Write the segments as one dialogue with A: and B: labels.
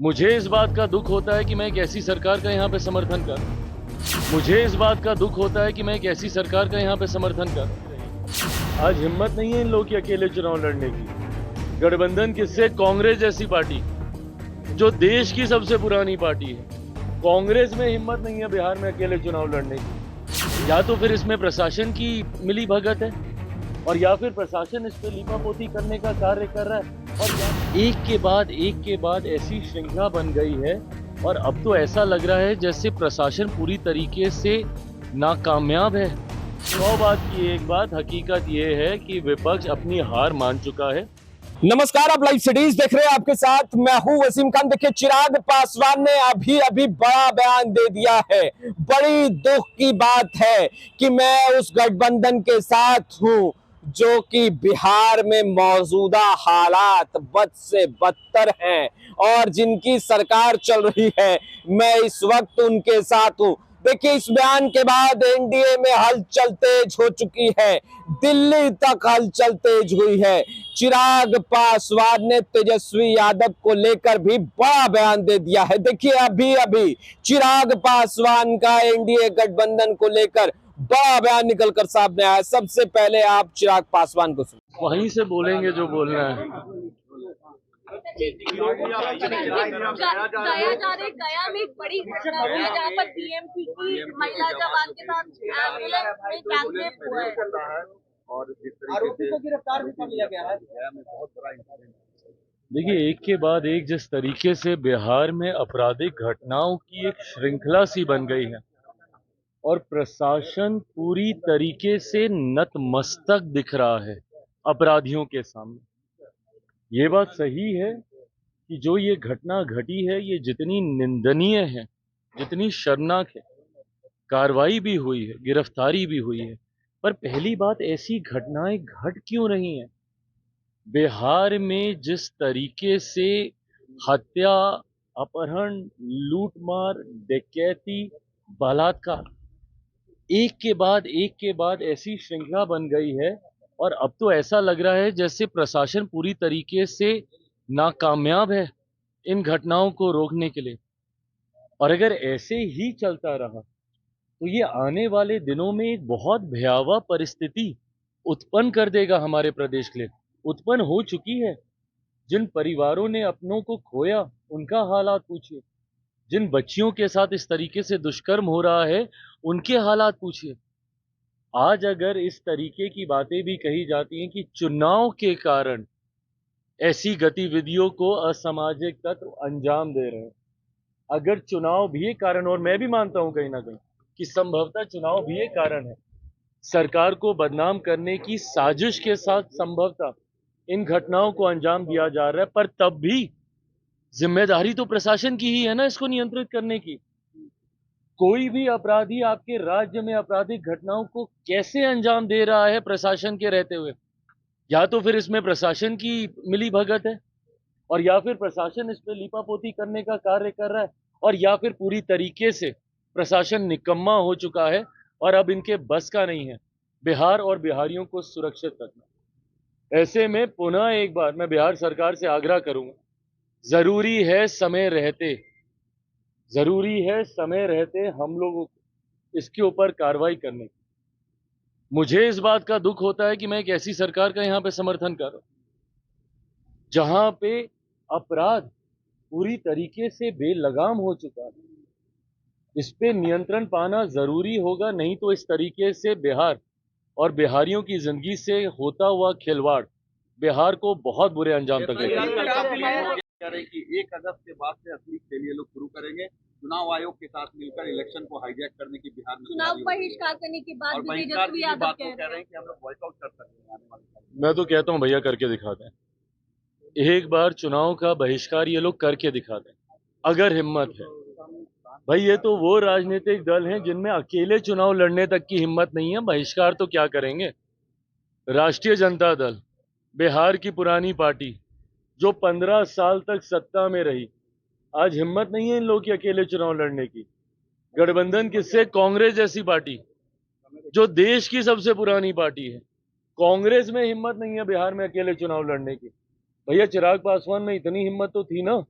A: मुझे इस बात का दुख होता है कि मैं एक ऐसी सरकार का यहाँ पे समर्थन कर मुझे इस बात का दुख होता है कि मैं एक ऐसी सरकार का यहाँ पे समर्थन कर आज हिम्मत नहीं है इन लोगों की अकेले चुनाव लड़ने की। गठबंधन किससे? कांग्रेस जैसी पार्टी जो देश की सबसे पुरानी पार्टी है, कांग्रेस में हिम्मत नहीं है बिहार में अकेले चुनाव लड़ने की। या तो फिर इसमें प्रशासन की मिली भगत है और या फिर प्रशासन इस पे लीपापोती करने का कार्य कर रहा है और एक के बाद ऐसी श्रृंखला बन गई है और अब तो ऐसा लग रहा है जैसे प्रशासन पूरी तरीके से नाकामयाब है। 100 बात की एक बात हकीकत ये है कि विपक्ष अपनी हार मान चुका है।
B: नमस्कार, आप लाइव सिटीज देख रहे हैं। आपके साथ मैं हूं वसीम खान। देखिए, चिराग पासवान ने अभी बड़ा बयान दे दिया है। बड़ी दुख की बात है कि मैं उस गठबंधन के साथ हूं जो कि बिहार में मौजूदा हालात बद से बदतर हैं और जिनकी सरकार चल रही है, मैं इस वक्त उनके साथ हूं। देखिए, इस बयान के बाद एनडीए में हलचल तेज हो चुकी है, दिल्ली तक हलचल तेज हुई है। चिराग पासवान ने तेजस्वी यादव को लेकर भी बड़ा बयान दे दिया है। देखिए, अभी चिराग पासवान का एनडीए गठबंधन को लेकर बड़ा बयान निकलकर सामने आया। सबसे पहले आप चिराग पासवान को सुनिए।
A: वहीं से बोलेंगे जो बोलना है।
C: गया में एक बड़ी घटना हुई है जहाँ पर टीएमसी की महिला जवान के साथ एम्बुलेंस में गैंगरेप हुआ है
D: और
B: आरोपी को गिरफ्तार भी कर लिया गया है।
D: बहुत बड़ा इंसिडेंट।
A: देखिए, एक के बाद एक जिस तरीके से बिहार में आपराधिक घटनाओं की एक श्रृंखला सी बन गई है और प्रशासन पूरी तरीके से नतमस्तक दिख रहा है अपराधियों के सामने। ये बात सही है कि जो ये घटना घटी है ये जितनी निंदनीय है, जितनी शर्मनाक है, कार्रवाई भी हुई है, गिरफ्तारी भी हुई है, पर पहली बात ऐसी घटनाएं घट क्यों रही हैं? बिहार में जिस तरीके से हत्या, अपहरण, लूटमार, डकैती, बलात्कार एक के बाद ऐसी श्रृंखला बन गई है और अब तो ऐसा लग रहा है जैसे प्रशासन पूरी तरीके से नाकामयाब है इन घटनाओं को रोकने के लिए। और अगर ऐसे ही चलता रहा तो ये आने वाले दिनों में एक बहुत भयावह परिस्थिति उत्पन्न कर देगा हमारे प्रदेश के लिए। उत्पन्न हो चुकी है। जिन परिवारों ने अपनों को खोया उनका हालात पूछिए, जिन बच्चियों के साथ इस तरीके से दुष्कर्म हो रहा है उनके हालात पूछिए। आज अगर इस तरीके की बातें भी कही जाती हैं कि चुनाव के कारण ऐसी गतिविधियों को असामाजिक तत्व अंजाम दे रहे हैं, अगर चुनाव भी एक कारण, और मैं भी मानता हूं कहीं ना कहीं कि संभवतः चुनाव भी एक कारण है, सरकार को बदनाम करने की साजिश के साथ संभवतः इन घटनाओं को अंजाम दिया जा रहा है, पर तब भी जिम्मेदारी तो प्रशासन की ही है ना इसको नियंत्रित करने की। कोई भी अपराधी आपके राज्य में आपराधिक घटनाओं को कैसे अंजाम दे रहा है प्रशासन के रहते हुए? या तो फिर इसमें प्रशासन की मिली भगत है और या फिर प्रशासन इस पे लीपापोती करने का कार्य कर रहा है और या फिर पूरी तरीके से प्रशासन निकम्मा हो चुका है और अब इनके बस का नहीं है बिहार और बिहारियों को सुरक्षित रखना। ऐसे में पुनः एक बार मैं बिहार सरकार से आग्रह करूंगा, जरूरी है समय रहते हम लोगों को इसके ऊपर कार्रवाई करने की। मुझे इस बात का दुख होता है कि मैं एक ऐसी सरकार का यहाँ पे समर्थन कर रहा हूं जहां पे अपराध पूरी तरीके से बेलगाम हो चुका है। इस पे नियंत्रण पाना जरूरी होगा, नहीं तो इस तरीके से बिहार और बिहारियों की जिंदगी से होता हुआ खिलवाड़ बिहार को बहुत बुरे अंजाम तक ले जाएगा।
D: कह रहे हैं कि 1 अगस्त के बाद से असली खेल ये लोग शुरू करेंगे, चुनाव आयोग के साथ मिलकर इलेक्शन को हाईजैक करने की बिहार में
C: चुनाव बहिष्कार करने के बाद
D: और बहिष्कार की बात को कह रहे हैं कि हम लोग बॉयकआउट कर सकते हैं आने वाले समय।
A: मैं तो कहता हूं भैया करके दिखा दें, एक बार चुनाव का बहिष्कार ये लोग करके दिखा दें अगर हिम्मत है। भाई, ये तो वो राजनीतिक दल हैं जिनमें अकेले चुनाव लड़ने तक की हिम्मत नहीं है, बहिष्कार तो क्या करेंगे। राष्ट्रीय जनता दल, बिहार की पुरानी पार्टी जो 15 साल तक सत्ता में रही, आज हिम्मत नहीं है इन लोगों की अकेले चुनाव लड़ने की। गठबंधन किससे? कांग्रेस जैसी पार्टी जो देश की सबसे पुरानी पार्टी है, कांग्रेस में हिम्मत नहीं है बिहार में अकेले चुनाव लड़ने की। भैया, चिराग पासवान में इतनी हिम्मत तो थी ना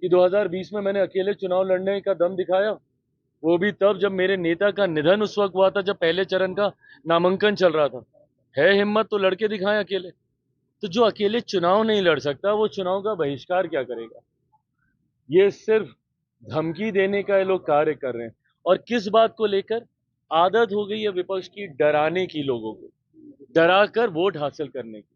A: कि 2020 में मैंने अकेले चुनाव लड़ने का दम दिखाया, वो भी तब जब मेरे नेता का निधन उस वक्त हुआ था, जब पहले चरण का नामांकन चल रहा था। है हिम्मत तो लड़के दिखाएं अकेले। तो जो अकेले चुनाव नहीं लड़ सकता वो चुनाव का बहिष्कार क्या करेगा? ये सिर्फ धमकी देने का ये लोग कार्य कर रहे हैं। और किस बात को लेकर? आदत हो गई है विपक्ष की डराने की, लोगों को डरा कर वोट हासिल करने की।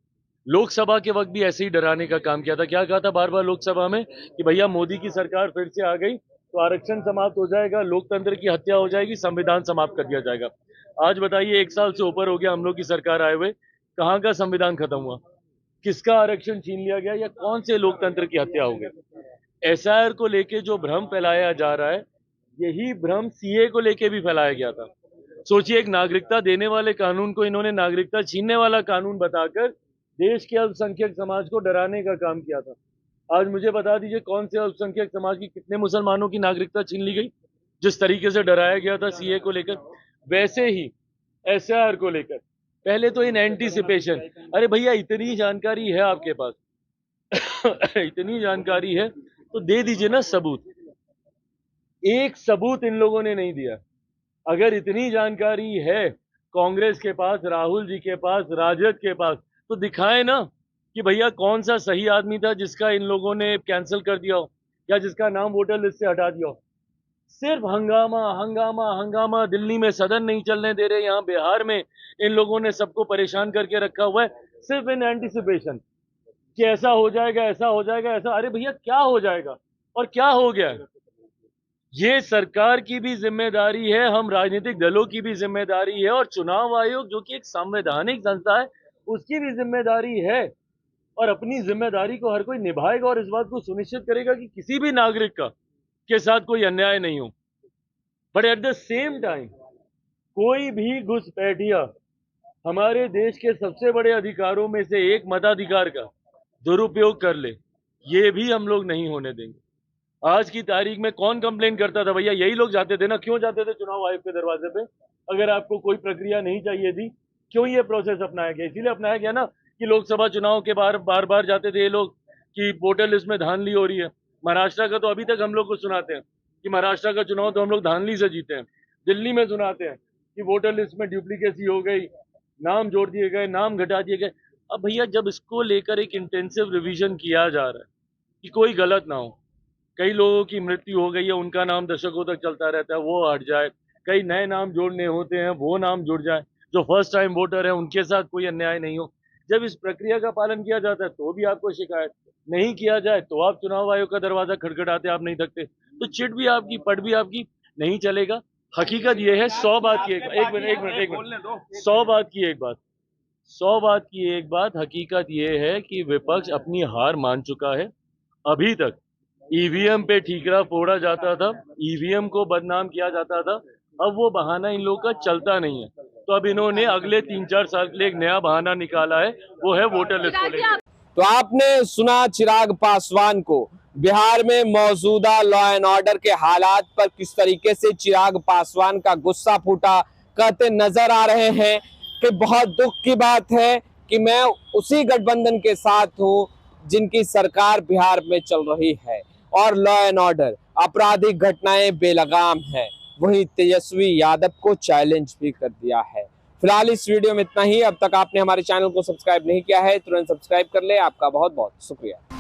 A: लोकसभा के वक्त भी ऐसे ही डराने का काम किया था। क्या कहा था बार बार लोकसभा में कि भैया मोदी की सरकार फिर से आ गई तो आरक्षण समाप्त हो जाएगा, लोकतंत्र की हत्या हो जाएगी, संविधान समाप्त कर दिया जाएगा। आज बताइए 1 साल से ऊपर हो गया हम लोग की सरकार आए हुए, कहाँ का संविधान खत्म हुआ? किसका आरक्षण छीन लिया गया या कौन से लोकतंत्र की हत्या हो गई? एसआईआर को लेके जो भ्रम फैलाया जा रहा है, यही भ्रम सीए को लेके भी फैलाया गया था। सोचिए, एक नागरिकता देने वाले कानून को इन्होंने नागरिकता छीनने वाला कानून बताकर देश के अल्पसंख्यक समाज को डराने का काम किया था। आज मुझे बता दीजिए कौन से अल्पसंख्यक समाज की कितने मुसलमानों की नागरिकता छीन ली गई? जिस तरीके से डराया गया था सीए को लेकर, वैसे ही एसआईआर को लेकर। पहले तो इन एंटीसिपेशन, अरे भैया इतनी जानकारी है आपके पास इतनी जानकारी है तो दे दीजिए ना सबूत। एक सबूत इन लोगों ने नहीं दिया। अगर इतनी जानकारी है कांग्रेस के पास, राहुल जी के पास, राजद के पास, तो दिखाएं ना कि भैया कौन सा सही आदमी था जिसका इन लोगों ने कैंसिल कर दिया हो या जिसका नाम वोटर लिस्ट से हटा दिया हो। सिर्फ हंगामा हंगामा हंगामा। दिल्ली में सदन नहीं चलने दे रहे, यहाँ बिहार में इन लोगों ने सबको परेशान करके रखा हुआ है, सिर्फ इन एंटीसिपेशन कि ऐसा हो जाएगा, ऐसा हो जाएगा, ऐसा। अरे भैया क्या हो जाएगा और क्या हो गया? ये सरकार की भी जिम्मेदारी है, हम राजनीतिक दलों की भी जिम्मेदारी है, और चुनाव आयोग जो कि एक संवैधानिक संस्था है उसकी भी जिम्मेदारी है। और अपनी जिम्मेदारी को हर कोई निभाएगा और इस बात को सुनिश्चित करेगा कि किसी भी नागरिक का के साथ कोई अन्याय नहीं हो। But at the same time कोई भी घुसपैठिया हमारे देश के सबसे बड़े अधिकारों में से एक मताधिकार का दुरुपयोग कर ले, ये भी हम लोग नहीं होने देंगे। आज की तारीख में कौन कंप्लेन करता था? भैया यही लोग जाते थे ना। क्यों जाते थे चुनाव आयोग के दरवाजे पे? अगर आपको कोई प्रक्रिया नहीं चाहिए थी, क्यों ये प्रोसेस अपनाया गया? इसीलिए अपनाया गया ना कि लोकसभा चुनाव के बार बार जाते थे ये लोग कि वोटर लिस्ट में धांधली हो रही है। महाराष्ट्र का तो अभी तक हम लोग को सुनाते हैं कि महाराष्ट्र का चुनाव तो हम लोग धांधली से जीते हैं। दिल्ली में सुनाते हैं कि वोटर लिस्ट में डुप्लीकेसी हो गई, नाम जोड़ दिए गए, नाम घटा दिए गए। अब भैया जब इसको लेकर एक इंटेंसिव रिवीजन किया जा रहा है कि कोई गलत ना हो, कई लोगों की मृत्यु हो गई है, उनका नाम दशकों तक चलता रहता है, वो हट जाए, कई नए नाम जोड़ने होते हैं वो नाम जुड़ जाए, जो फर्स्ट टाइम वोटर है उनके साथ कोई अन्याय नहीं हो। जब इस प्रक्रिया का पालन किया जाता है तो भी आपको शिकायत, नहीं किया जाए तो आप चुनाव आयोग का दरवाजा खटखटाते, आप नहीं थकते, तो चिट भी आपकी, पट भी आपकी, नहीं चलेगा। हकीकत ये है, 100 बात की एक मिनट 100 बात की एक बात, 100 बात की एक बात, हकीकत ये है कि विपक्ष अपनी हार मान चुका है। अभी तक ईवीएम पे ठीकरा फोड़ा जाता था, ईवीएम को बदनाम किया जाता था, अब वो बहाना इन लोगों का चलता नहीं है। तो अब इन्होंने अगले 3-4 साल के लिए एक नया बहाना निकाला है, वो है वोटर लिस्ट को लेकर।
B: तो आपने सुना चिराग पासवान को। बिहार में मौजूदा लॉ एंड ऑर्डर के हालात पर किस तरीके से चिराग पासवान का गुस्सा फूटा करते नजर आ रहे हैं कि बहुत दुख की बात है कि मैं उसी गठबंधन के साथ हूं जिनकी सरकार बिहार में चल रही है और लॉ एंड ऑर्डर, आपराधिक घटनाएं बेलगाम है। वही तेजस्वी यादव को चैलेंज भी कर दिया है। फिलहाल इस वीडियो में इतना ही। अब तक आपने हमारे चैनल को सब्सक्राइब नहीं किया है तुरंत सब्सक्राइब कर ले। आपका बहुत बहुत शुक्रिया।